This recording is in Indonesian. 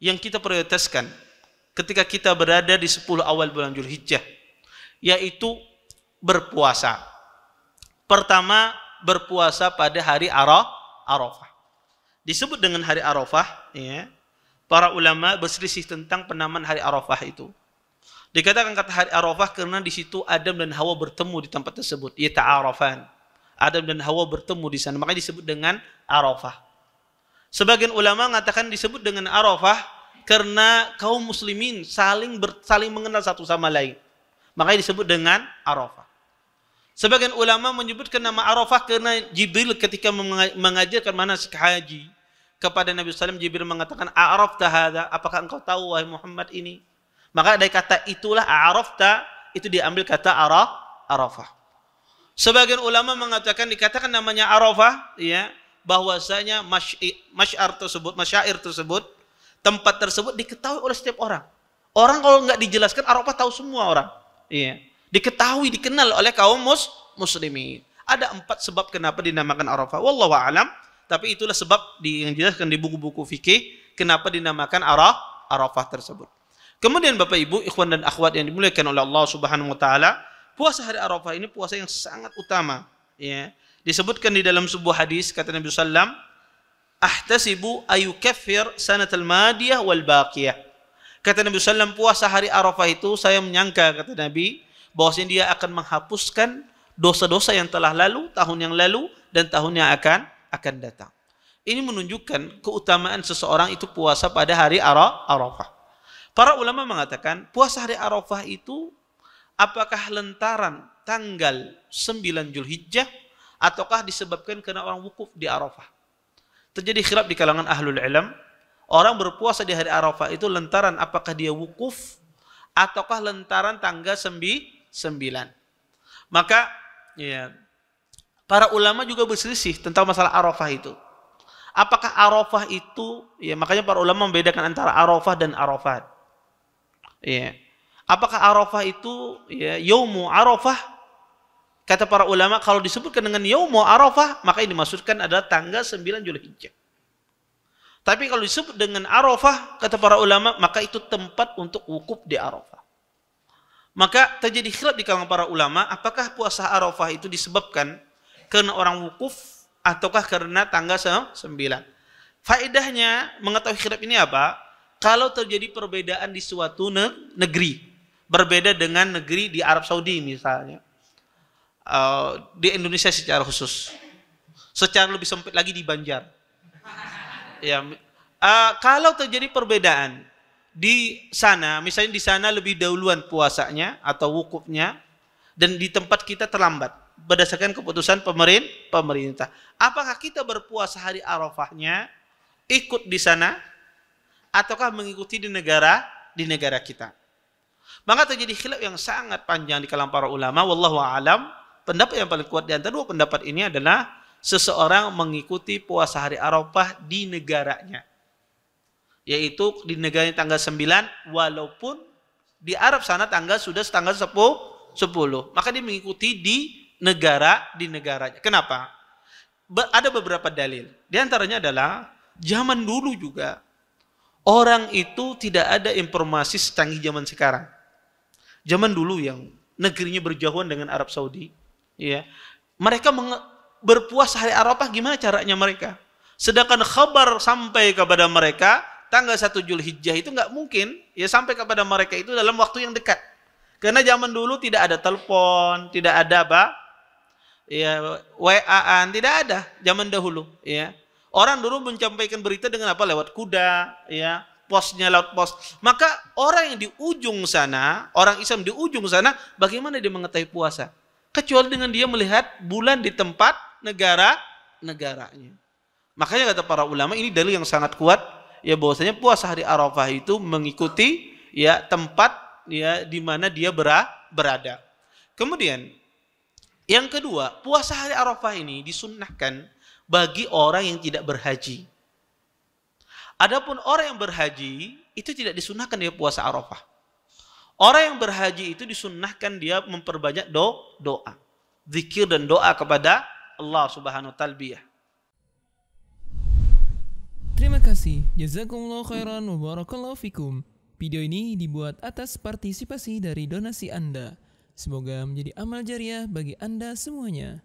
yang kita prioritaskan ketika kita berada di 10 awal bulan Dzulhijjah, yaitu berpuasa. Pertama, berpuasa pada hari Arafah. Disebut dengan hari Arafah, ya. Para ulama berselisih tentang penamaan hari Arafah itu. Dikatakan kata hari Arafah karena di situ Adam dan Hawa bertemu di tempat tersebut. Yata'arafan. Adam dan Hawa bertemu di sana, makanya disebut dengan Arafah. Sebagian ulama mengatakan disebut dengan Arafah karena kaum muslimin saling mengenal satu sama lain. Makanya disebut dengan Arafah. Sebagian ulama menyebutkan nama Arafah karena Jibril ketika mengajarkan manasik haji kepada Nabi SAW, Jibril mengatakan, "A'rafta hadza?" Apakah engkau tahu wahai Muhammad ini? Maka dari kata itulah a'rafta itu diambil kata Arafah. Sebagian ulama mengatakan dikatakan namanya Arafah, ya, bahwasanya masyair tersebut, tempat tersebut diketahui oleh setiap orang. Orang kalau nggak dijelaskan Arafah tahu semua orang. Iya. Diketahui, dikenal oleh kaum muslimin. Ada 4 sebab kenapa dinamakan Arafah. Wallahu a'lam. Tapi itulah sebab yang dijelaskan di buku-buku fikih kenapa dinamakan Arafah tersebut. Kemudian Bapak Ibu, ikhwan dan akhwat yang dimuliakan oleh Allah Subhanahu wa taala, puasa hari Arafah ini puasa yang sangat utama, ya. Disebutkan di dalam sebuah hadis kata Nabi sallam, "Ahtasibu ayukaffir sanatal madiyah wal baqiyah." Kata Nabi sallam, puasa hari Arafah itu saya menyangka, kata Nabi, bahwasanya dia akan menghapuskan dosa-dosa yang telah lalu, tahun yang lalu dan tahun yang akan datang. Ini menunjukkan keutamaan seseorang itu puasa pada hari Arafah. Para ulama mengatakan puasa hari Arafah itu apakah lantaran tanggal 9 Dzulhijjah ataukah disebabkan karena orang wukuf di Arafah. Terjadi khilaf di kalangan ahlul ilm. Orang berpuasa di hari Arafah itu lantaran apakah dia wukuf ataukah lantaran tanggal 9. Maka ya, para ulama juga berselisih tentang masalah Arafah itu. Apakah Arafah itu, ya, makanya para ulama membedakan antara Arafah dan Arafat. Ya. Apakah Arafah itu, ya, Yaumu Arafah? Kata para ulama kalau disebutkan dengan Yaumu Arafah, maka ini dimaksudkan adalah tanggal 9 Dzulhijjah. Tapi kalau disebut dengan Arafah, kata para ulama, maka itu tempat untuk wukuf di Arafah. Maka terjadi khilaf di kalangan para ulama, apakah puasa Arafah itu disebabkan karena orang wukuf ataukah karena tanggal 9. Faedahnya mengetahui khilaf ini apa? Kalau terjadi perbedaan di suatu negeri, berbeda dengan negeri di Arab Saudi misalnya, di Indonesia secara khusus, secara lebih sempit lagi di Banjar. Ya, kalau terjadi perbedaan di sana, misalnya di sana lebih dahuluan puasanya atau wukufnya, dan di tempat kita terlambat berdasarkan keputusan pemerintah. Apakah kita berpuasa hari Arafahnya ikut di sana ataukah mengikuti di negara kita? Maka terjadi khilaf yang sangat panjang di kalangan para ulama. Wallahu a'lam. Pendapat yang paling kuat di antara 2 pendapat ini adalah seseorang mengikuti puasa hari Arafah di negaranya, yaitu di negaranya tanggal 9, walaupun di Arab sana sudah tanggal 10, maka dia mengikuti di negaranya. Kenapa? Ada beberapa dalil. Di antaranya adalah zaman dulu juga orang itu tidak ada informasi secanggih zaman sekarang. Zaman dulu yang negerinya berjauhan dengan Arab Saudi, ya, mereka berpuasa hari Arafah gimana caranya mereka? Sedangkan kabar sampai kepada mereka tanggal 1 Dzulhijjah itu nggak mungkin ya sampai kepada mereka itu dalam waktu yang dekat. Karena zaman dulu tidak ada telepon, tidak ada apa? Ya, WA-an, tidak ada zaman dahulu, ya. Orang dulu menyampaikan berita dengan apa? Lewat kuda, ya, posnya lewat pos. Maka orang yang di ujung sana, orang Islam di ujung sana, bagaimana dia mengetahui puasa? Kecuali dengan dia melihat bulan di tempat negaranya. Makanya kata para ulama ini dalil yang sangat kuat, ya, bahwasanya puasa hari Arafah itu mengikuti, ya, tempat, ya, di mana dia berada. Kemudian yang kedua, puasa hari Arafah ini disunnahkan bagi orang yang tidak berhaji. Adapun orang yang berhaji itu tidak disunnahkan dia puasa Arafah. Orang yang berhaji itu disunnahkan dia memperbanyak doa, zikir dan doa kepada Allah Subhanahu wa ta'ala. Terima kasih. Jazakumullah khairan wa barakallahu fikum. Video ini dibuat atas partisipasi dari donasi Anda. Semoga menjadi amal jariah bagi Anda semuanya.